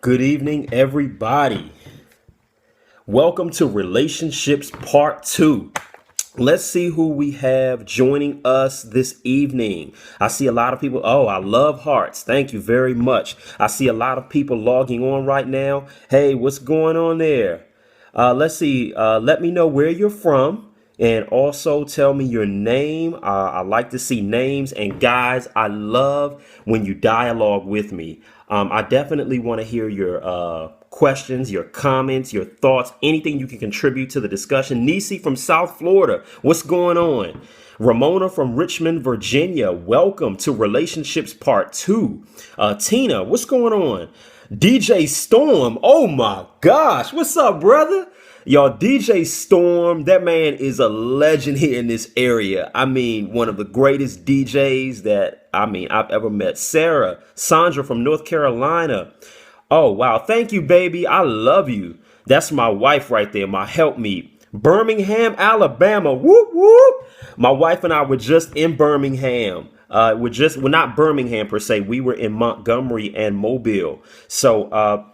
Good evening, everybody. Welcome to Relationships Part 2. Let's see who we have joining us this evening. I see a lot of people. Oh, I love hearts. Thank you very much. I see a lot of people logging on right now. Hey, what's going on there? Let's see. Let me know where you're from. And also tell me your name. I like to see names. And guys, I love when you dialogue with me. I definitely want to hear your questions, your comments, your thoughts, anything you can contribute to the discussion. Nisi from South Florida, what's going on? Ramona from Richmond, Virginia, welcome to Relationships Part 2. Tina, what's going on? DJ Storm, oh my gosh, what's up, brother? Y'all, DJ Storm, that man is a legend here in this area. I mean, one of the greatest DJs that, I've ever met. Sandra from North Carolina. Oh, wow. Thank you, baby. I love you. That's my wife right there, my helpmeet. Birmingham, Alabama. Whoop, whoop. My wife and I were just in Birmingham. We're not Birmingham per se. We were in Montgomery and Mobile. So,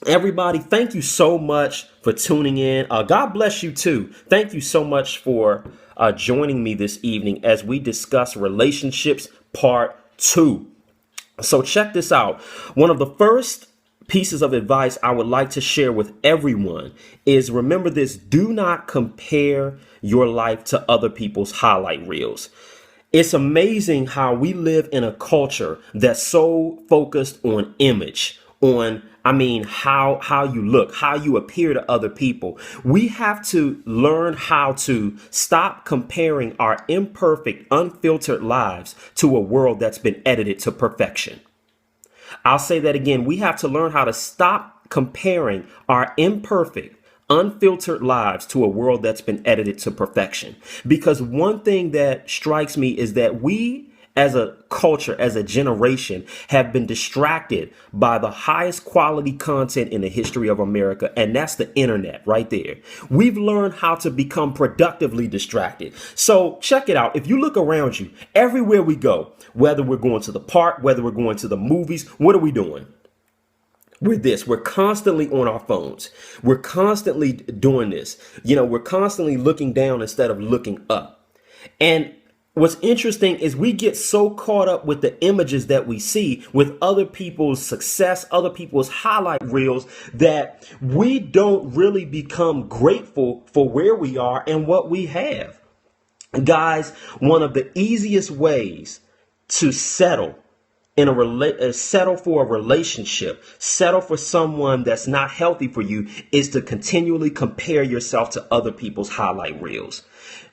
everybody, thank you so much for tuning in. God bless you too. Thank you so much for joining me this evening as we discuss Relationships Part 2. So check this out. One of the first pieces of advice I would like to share with everyone is, remember this: do not compare your life to other people's highlight reels. It's amazing how we live in a culture that's so focused on image, on how you look, how you appear to other people. We have to learn how to stop comparing our imperfect, unfiltered lives to a world that's been edited to perfection. I'll say that again. We have to learn how to stop comparing our imperfect, unfiltered lives to a world that's been edited to perfection. Because one thing that strikes me is that we, as a culture, as a generation, have been distracted by the highest quality content in the history of America. And that's the internet right there. We've learned how to become productively distracted. So check it out. If you look around you, everywhere we go, whether we're going to the park, whether we're going to the movies, what are we doing? We're constantly on our phones. We're constantly doing this. We're constantly looking down instead of looking up. And what's interesting is we get so caught up with the images that we see with other people's success, other people's highlight reels, that we don't really become grateful for where we are and what we have. Guys, one of the easiest ways to settle for a relationship, settle for someone that's not healthy for you, is to continually compare yourself to other people's highlight reels.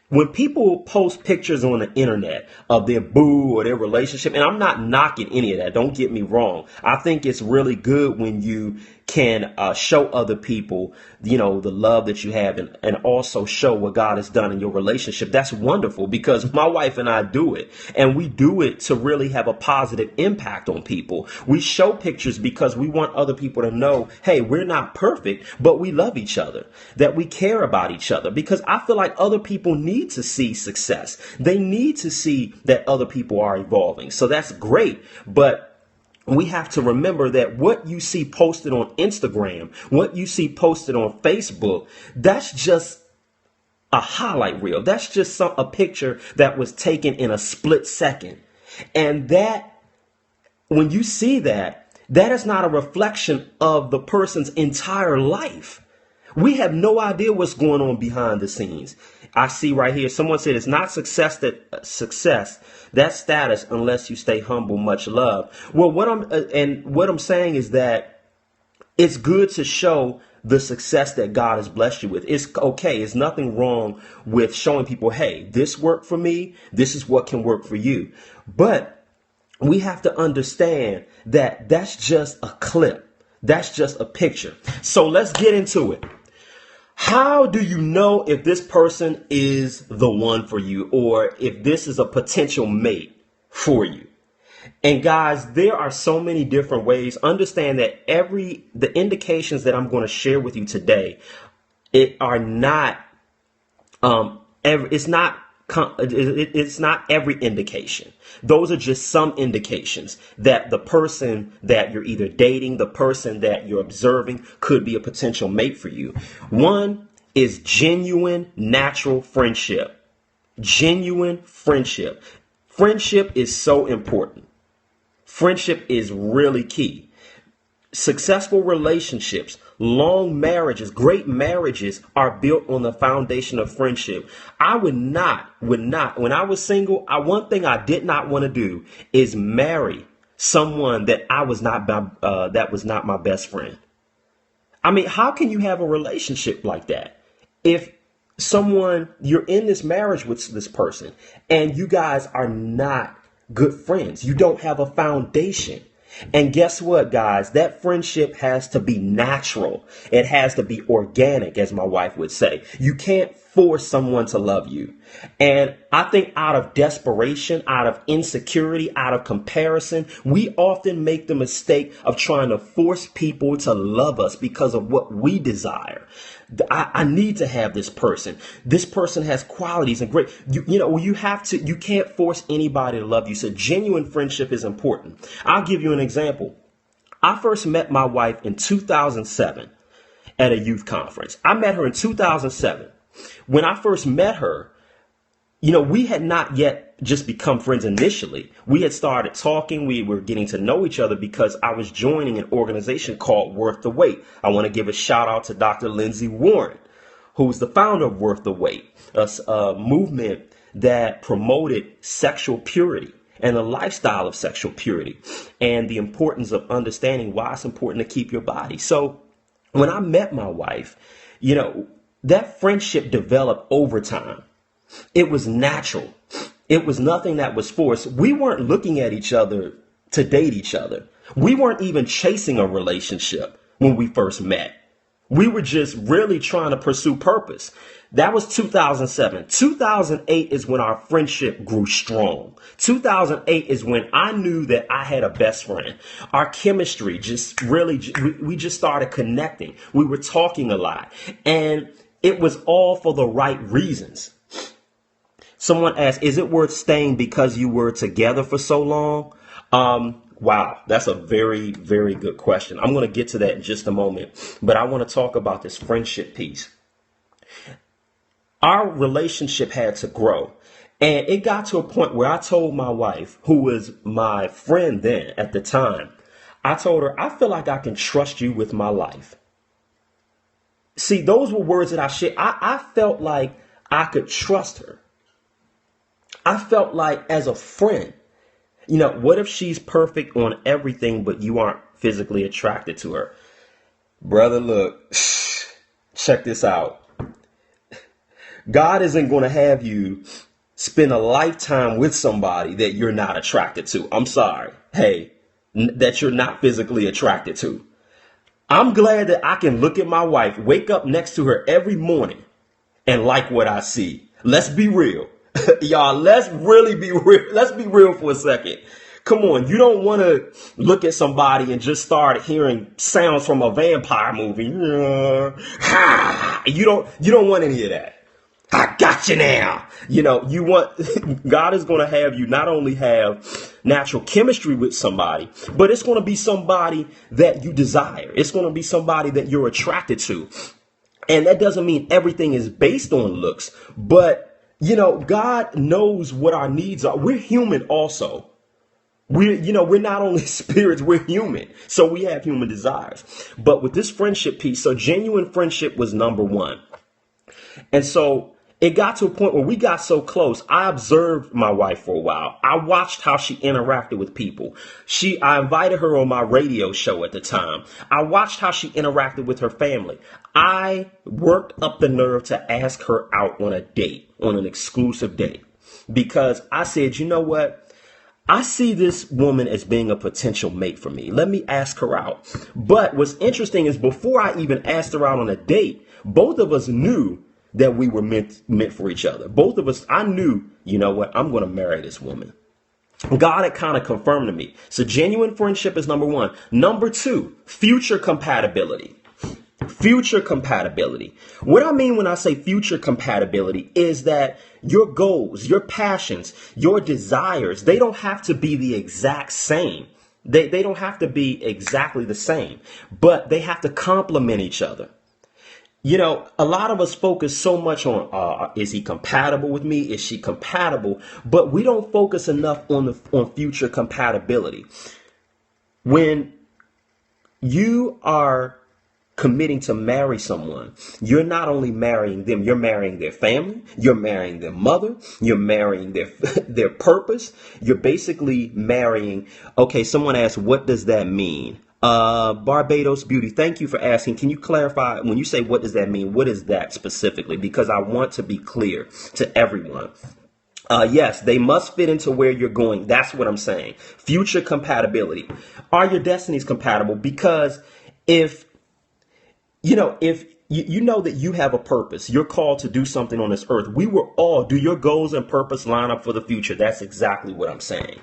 When people post pictures on the internet of their boo or their relationship, and I'm not knocking any of that, don't get me wrong. I think it's really good when you can show other people, the love that you have, and also show what God has done in your relationship. That's wonderful, because my wife and I do it, and we do it to really have a positive impact on people. We show pictures because we want other people to know, hey, we're not perfect, but we love each other, that we care about each other, because I feel like other people need to see success. They need to see that other people are evolving. So that's great. But we have to remember that what you see posted on Instagram, what you see posted on Facebook, that's just a highlight reel. That's just a picture that was taken in a split second. And that, when you see that, that is not a reflection of the person's entire life. We have no idea what's going on behind the scenes. I see right here, someone said it's not success, that's status, unless you stay humble. Much love. Well, what I'm saying is that it's good to show the success that God has blessed you with. It's okay. It's nothing wrong with showing people, hey, this worked for me. This is what can work for you. But we have to understand that that's just a clip. That's just a picture. So let's get into it. How do you know if this person is the one for you, or if this is a potential mate for you? And guys, there are so many different ways. Understand that the indications that I'm going to share with you today, it's not it's not every indication. Those are just some indications that the person that you're either dating, the person that you're observing could be a potential mate for you. One is genuine, natural friendship. Genuine friendship. Friendship is so important. Friendship is really key. Successful relationships, long marriages, great marriages are built on the foundation of friendship. I would not, when I was single, one thing I did not want to do is marry someone that that was not my best friend. I mean, how can you have a relationship like that? If you're in this marriage with this person and you guys are not good friends, you don't have a foundation. And guess what, guys? That friendship has to be natural. It has to be organic, as my wife would say. You can't force someone to love you. And I think out of desperation, out of insecurity, out of comparison, we often make the mistake of trying to force people to love us because of what we desire. I need to have this person. This person has qualities and great, you can't force anybody to love you. So genuine friendship is important. I'll give you an example. I first met my wife in 2007 at a youth conference. I met her in 2007. When I first met her, we had not yet just become friends initially. We had started talking. We were getting to know each other because I was joining an organization called Worth the Wait. I want to give a shout out to Dr. Lindsay Warren, who's the founder of Worth the Wait, a movement that promoted sexual purity and the lifestyle of sexual purity and the importance of understanding why it's important to keep your body. So when I met my wife, that friendship developed over time. It was natural. It was nothing that was forced. We weren't looking at each other to date each other. We weren't even chasing a relationship when we first met. We were just really trying to pursue purpose. That was 2007. 2008 is when our friendship grew strong. 2008 is when I knew that I had a best friend. Our chemistry we just started connecting. We were talking a lot, and it was all for the right reasons. Someone asked, is it worth staying because you were together for so long? Wow, that's a very, very good question. I'm going to get to that in just a moment, but I want to talk about this friendship piece. Our relationship had to grow, and it got to a point where I told my wife, who was my friend then at the time, I told her, I feel like I can trust you with my life. See, those were words that I shared. I felt like I could trust her. I felt like as a friend, what if she's perfect on everything, but you aren't physically attracted to her? Brother, look, check this out. God isn't going to have you spend a lifetime with somebody that you're not attracted to. I'm sorry. Hey, that you're not physically attracted to. I'm glad that I can look at my wife, wake up next to her every morning and like what I see. Let's be real. Y'all, let's really be real. Let's be real for a second. Come on. You don't want to look at somebody and just start hearing sounds from a vampire movie. You don't want any of that. I got you now. You want, God is going to have you not only have natural chemistry with somebody, but it's going to be somebody that you desire. It's going to be somebody that you're attracted to. And that doesn't mean everything is based on looks, but God knows what our needs are. We're human also. We're not only spirits, we're human. So we have human desires. But with this friendship piece, so genuine friendship was number one. And so it got to a point where we got so close. I observed my wife for a while. I watched how she interacted with people. I invited her on my radio show at the time. I watched how she interacted with her family. I worked up the nerve to ask her out on a date, on an exclusive date, because I said, you know what? I see this woman as being a potential mate for me. Let me ask her out. But what's interesting is before I even asked her out on a date, both of us knew that we were meant for each other. Both of us, I knew, you know what, I'm going to marry this woman. God had kind of confirmed to me. So genuine friendship is number one. Number two, future compatibility. Future compatibility. What I mean when I say future compatibility is that your goals, your passions, your desires, they don't have to be the exact same. They don't have to be exactly the same, but they have to complement each other. You know, a lot of us focus so much on is he compatible with me? Is she compatible? But we don't focus enough on future compatibility. When you are committing to marry someone, you're not only marrying them, you're marrying their family, you're marrying their mother, you're marrying their their purpose. You're basically marrying. Okay, someone asked, what does that mean? Barbados Beauty, thank you for asking. Can you clarify when you say what does that mean? What is that specifically? Because I want to be clear to everyone. Yes, they must fit into where you're going. That's what I'm saying. Future compatibility. Are your destinies compatible? Because if if you know that you have a purpose, you're called to do something on this earth. We were all, do your goals and purpose line up for the future? That's exactly what I'm saying.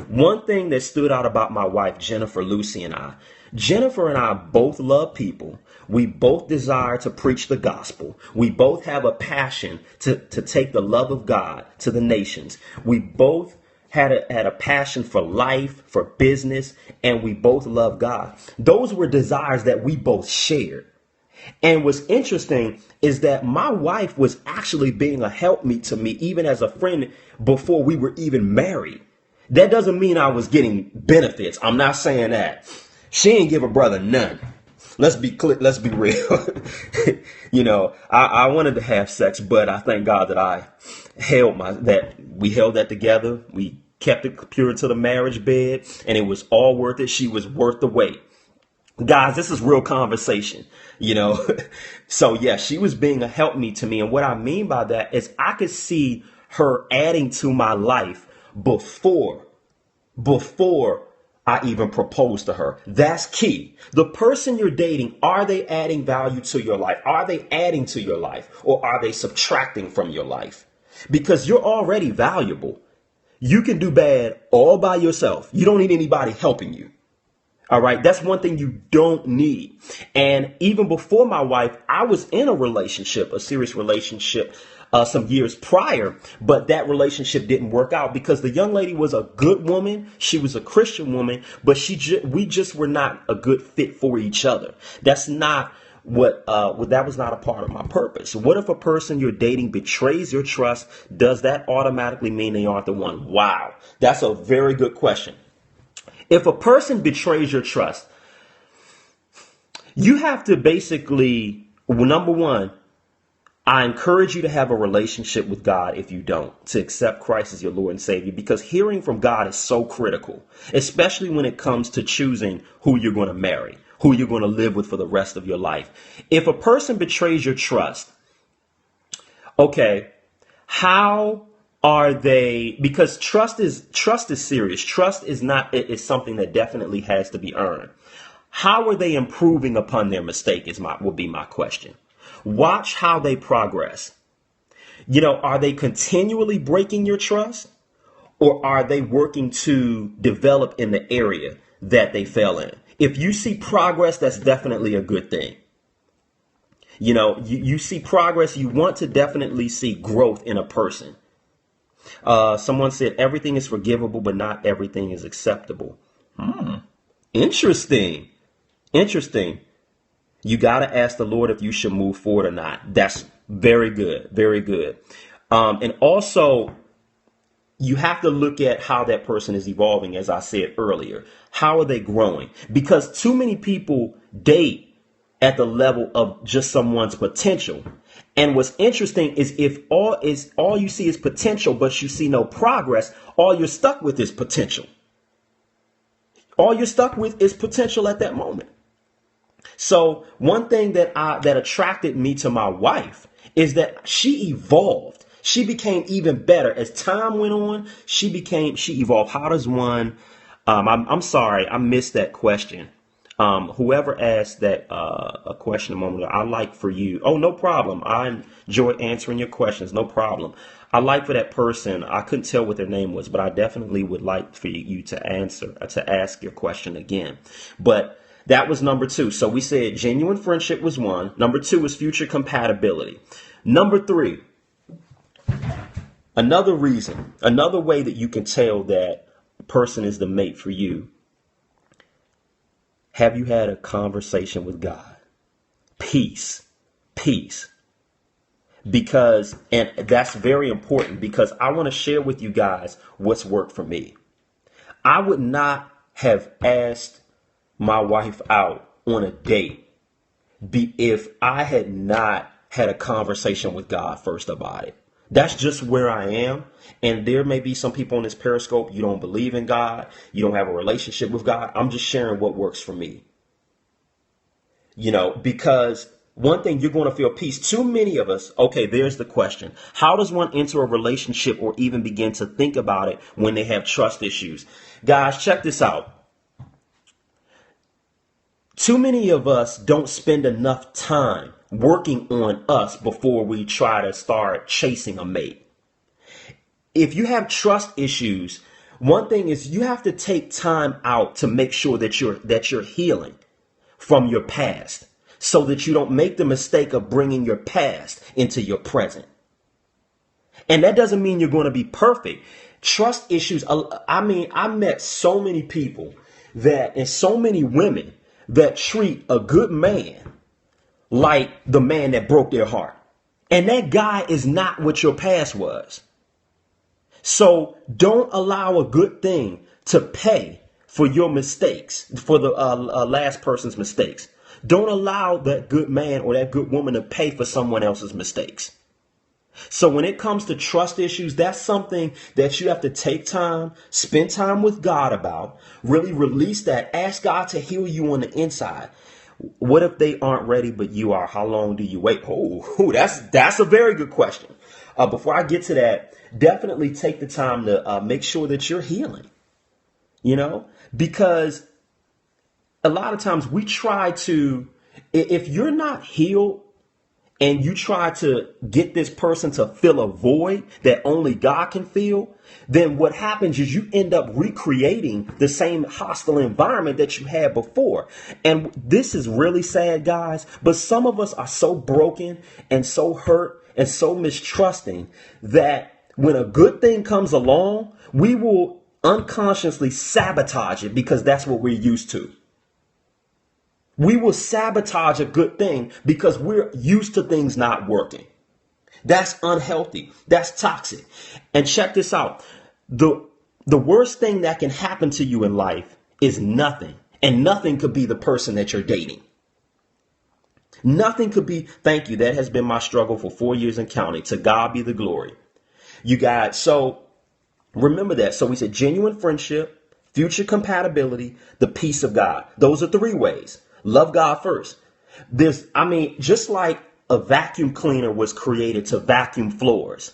One thing that stood out about my wife, Jennifer Lucy, and I, Jennifer and I both love people. We both desire to preach the gospel. We both have a passion to take the love of God to the nations. We both had a passion for life, for business, and we both love God. Those were desires that we both shared. And what's interesting is that my wife was actually being a helpmeet to me, even as a friend, before we were even married. That doesn't mean I was getting benefits. I'm not saying that. She ain't give a brother none. Let's be clear. Let's be real. I wanted to have sex, but I thank God that we held that together. We kept it pure to the marriage bed, and it was all worth it. She was worth the wait. Guys, this is real conversation, So yeah, she was being a helpmeet to me. And what I mean by that is I could see her adding to my life before I even proposed to her. That's key. The person you're dating, are they adding value to your life? Are they adding to your life, or are they subtracting from your life? Because you're already valuable. You can do bad all by yourself. You don't need anybody helping you. All right. That's one thing you don't need. And even before my wife, I was in a serious relationship, some years prior, but that relationship didn't work out because the young lady was a good woman. She was a Christian woman, but we just were not a good fit for each other. That's not that was not a part of my purpose. What if a person you're dating betrays your trust? Does that automatically mean they aren't the one? Wow. That's a very good question. If a person betrays your trust, you have to basically, number one, I encourage you to have a relationship with God if you don't, to accept Christ as your Lord and Savior, because hearing from God is so critical, especially when it comes to choosing who you're going to marry, who you're going to live with for the rest of your life. If a person betrays your trust, okay, how are they? Because trust is serious. Trust is something that definitely has to be earned. How are they improving upon their mistake would be my question. Watch how they progress. Are they continually breaking your trust, or are they working to develop in the area that they fell in? If you see progress, that's definitely a good thing. You see progress, you want to definitely see growth in a person. Someone said everything is forgivable, but not everything is acceptable. Interesting. You got to ask the Lord if you should move forward or not. That's very good. Very good. And also, you have to look at how that person is evolving, as I said earlier. How are they growing? Because too many people date at the level of just someone's potential. And what's interesting is if all you see is potential, but you see no progress, all you're stuck with is potential. All you're stuck with is potential at that moment. So one thing that attracted me to my wife is that she evolved. She became even better as time went on. She evolved. How does one? I'm sorry, I missed that question. Whoever asked that a question a moment ago, I like for you. Oh, no problem. I enjoy answering your questions. No problem. I like for that person. I couldn't tell what their name was, but I definitely would like for you to ask your question again. But That was number two. So we said genuine friendship was one. Number two is future compatibility. Number three, another reason, another way that you can tell that a person is the mate for you. Have you had a conversation with God? Peace. Because, and that's very important, because I want to share with you guys what's worked for me. I would not have asked my wife out on a date if I had not had a conversation with God first about it. That's just where I am. And there may be some people on this Periscope, you don't believe in God, you don't have a relationship with God. I'm just sharing what works for me. Because one thing, you're going to feel peace. Too many of us. Okay, there's the question. How does one enter a relationship or even begin to think about it when they have trust issues? Guys, check this out. Too many of us don't spend enough time working on us before we try to start chasing a mate. If you have trust issues, one thing is you have to take time out to make sure that you're healing from your past, so that you don't make the mistake of bringing your past into your present. And that doesn't mean you're going to be perfect. Trust issues. I met so many people and so many women that treat a good man like the man that broke their heart. And that guy is not what your past was. So don't allow a good thing to pay for your mistakes, for the last person's mistakes. Don't allow that good man or that good woman to pay for someone else's mistakes. So when it comes to trust issues, that's something that you have to take time, spend time with God about, really release that. Ask God to heal you on the inside. What if they aren't ready, but you are? How long do you wait? Oh, that's a very good question. Before I get to that, definitely take the time to make sure that you're healing, because a lot of times we try to, if you're not healed and you try to get this person to fill a void that only God can fill, then what happens is you end up recreating the same hostile environment that you had before. And this is really sad, guys, but some of us are so broken and so hurt and so mistrusting that when a good thing comes along, we will unconsciously sabotage it because that's what we're used to. We will sabotage a good thing because we're used to things not working. That's unhealthy. That's toxic. And check this out. The worst thing that can happen to you in life is nothing. And nothing could be the person that you're dating. Nothing could be. Thank you. That has been my struggle for 4 years and counting. To God be the glory. You guys. So remember that. So we said genuine friendship, future compatibility, the peace of God. Those are three ways. Love God first. Just like a vacuum cleaner was created to vacuum floors,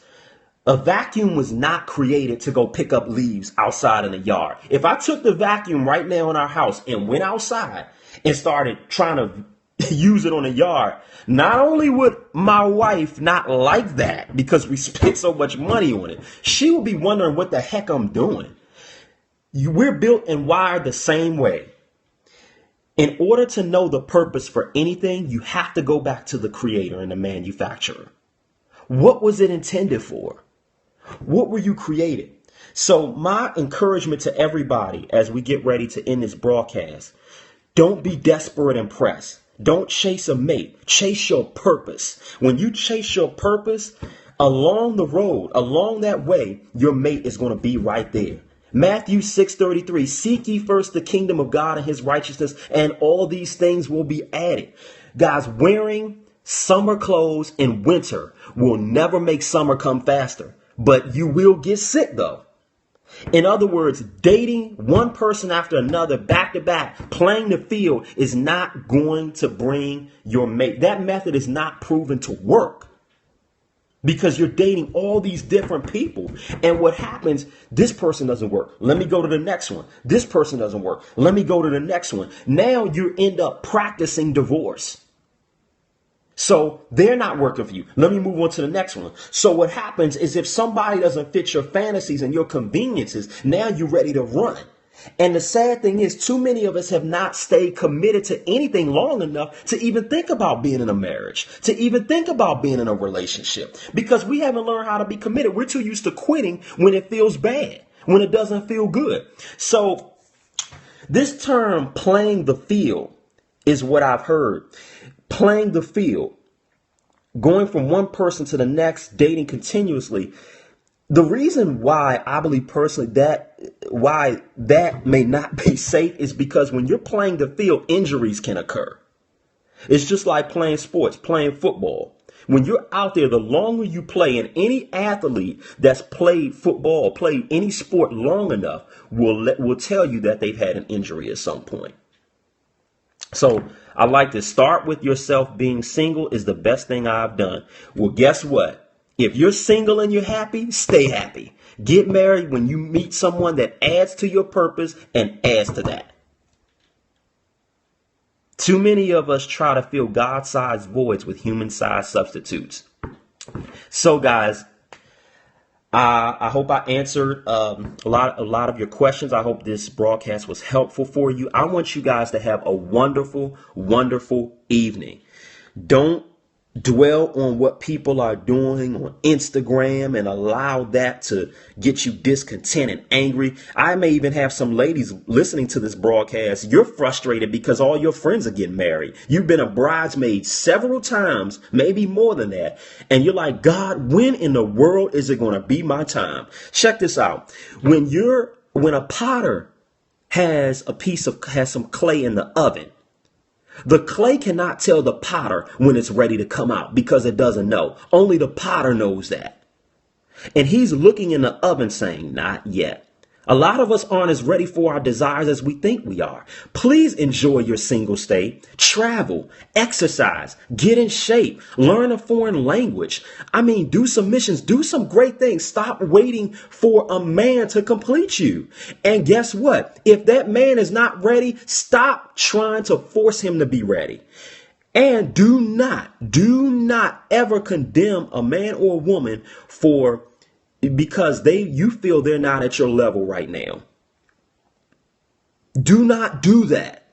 a vacuum was not created to go pick up leaves outside in the yard. If I took the vacuum right now in our house and went outside and started trying to use it on the yard, not only would my wife not like that because we spent so much money on it, she would be wondering what the heck I'm doing. We're built and wired the same way. In order to know the purpose for anything, you have to go back to the creator and the manufacturer. What was it intended for? What were you created? So my encouragement to everybody as we get ready to end this broadcast, don't be desperate and pressed. Don't chase a mate. Chase your purpose. When you chase your purpose, along the road, along that way, your mate is going to be right there. Matthew 6:33, seek ye first the kingdom of God and his righteousness, and all these things will be added. Guys, wearing summer clothes in winter will never make summer come faster, but you will get sick though. In other words, dating one person after another, back to back, playing the field is not going to bring your mate. That method is not proven to work. Because you're dating all these different people. And what happens, this person doesn't work. Let me go to the next one. This person doesn't work. Let me go to the next one. Now you end up practicing divorce. So they're not working for you. Let me move on to the next one. So what happens is if somebody doesn't fit your fantasies and your conveniences, now you're ready to run. And the sad thing is, too many of us have not stayed committed to anything long enough to even think about being in a marriage, to even think about being in a relationship, because we haven't learned how to be committed. We're too used to quitting when it feels bad, when it doesn't feel good. So this term, playing the field, is what I've heard. Playing the field, going from one person to the next, dating continuously. The reason why I believe personally why that may not be safe is because when you're playing the field, injuries can occur. It's just like playing sports, playing football. When you're out there, the longer you play, and any athlete that's played football or played any sport long enough will tell you that they've had an injury at some point. So I like to start with yourself. Being single is the best thing I've done. Well, guess what? If you're single and you're happy, stay happy. Get married when you meet someone that adds to your purpose and adds to that. Too many of us try to fill God-sized voids with human-sized substitutes. So, guys, I hope I answered a lot of your questions. I hope this broadcast was helpful for you. I want you guys to have a wonderful, wonderful evening. Don't dwell on what people are doing on Instagram and allow that to get you discontent and angry. I may even have some ladies listening to this broadcast. You're frustrated because all your friends are getting married. You've been a bridesmaid several times, maybe more than that. And you're like, God, when in the world is it going to be my time? Check this out. When a potter has some clay in the oven, the clay cannot tell the potter when it's ready to come out because it doesn't know. Only the potter knows that. And he's looking in the oven saying, not yet. A lot of us aren't as ready for our desires as we think we are. Please enjoy your single state. Travel, exercise, get in shape, learn a foreign language. Do some missions, do some great things. Stop waiting for a man to complete you. And guess what? If that man is not ready, stop trying to force him to be ready. And do not ever condemn a man or a woman because you feel they're not at your level right now. Do not do that.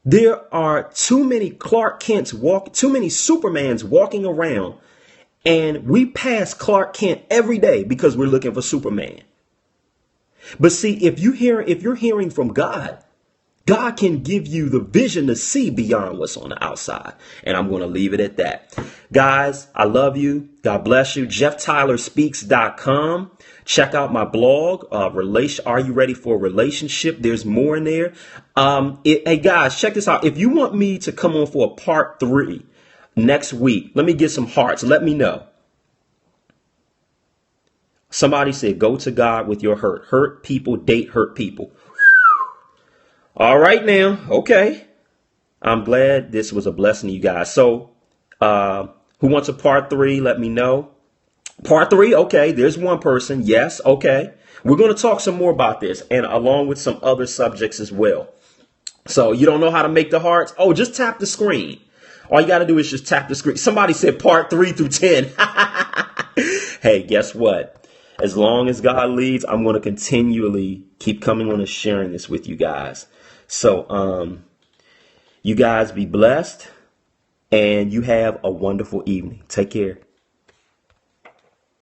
There are too many Clark Kents too many Supermans walking around, and we pass Clark Kent every day because we're looking for Superman. But see, if you're hearing from God, God can give you the vision to see beyond what's on the outside. And I'm going to leave it at that. Guys, I love you. God bless you. JeffTylerSpeaks.com. Check out my blog. Are you ready for a relationship? There's more in there. Hey, guys, check this out. If you want me to come on for a part 3 next week, let me get some hearts. Let me know. Somebody said, go to God with your hurt. Hurt people date hurt people. All right now. Okay. I'm glad this was a blessing to you guys. So who wants a part 3? Let me know. Part 3. Okay. There's one person. Yes. Okay. We're going to talk some more about this and along with some other subjects as well. So you don't know how to make the hearts? Oh, just tap the screen. All you got to do is just tap the screen. Somebody said part 3 through 10. Hey, guess what? As long as God leads, I'm going to continually keep coming on and sharing this with you guys. So you guys be blessed and you have a wonderful evening. Take care.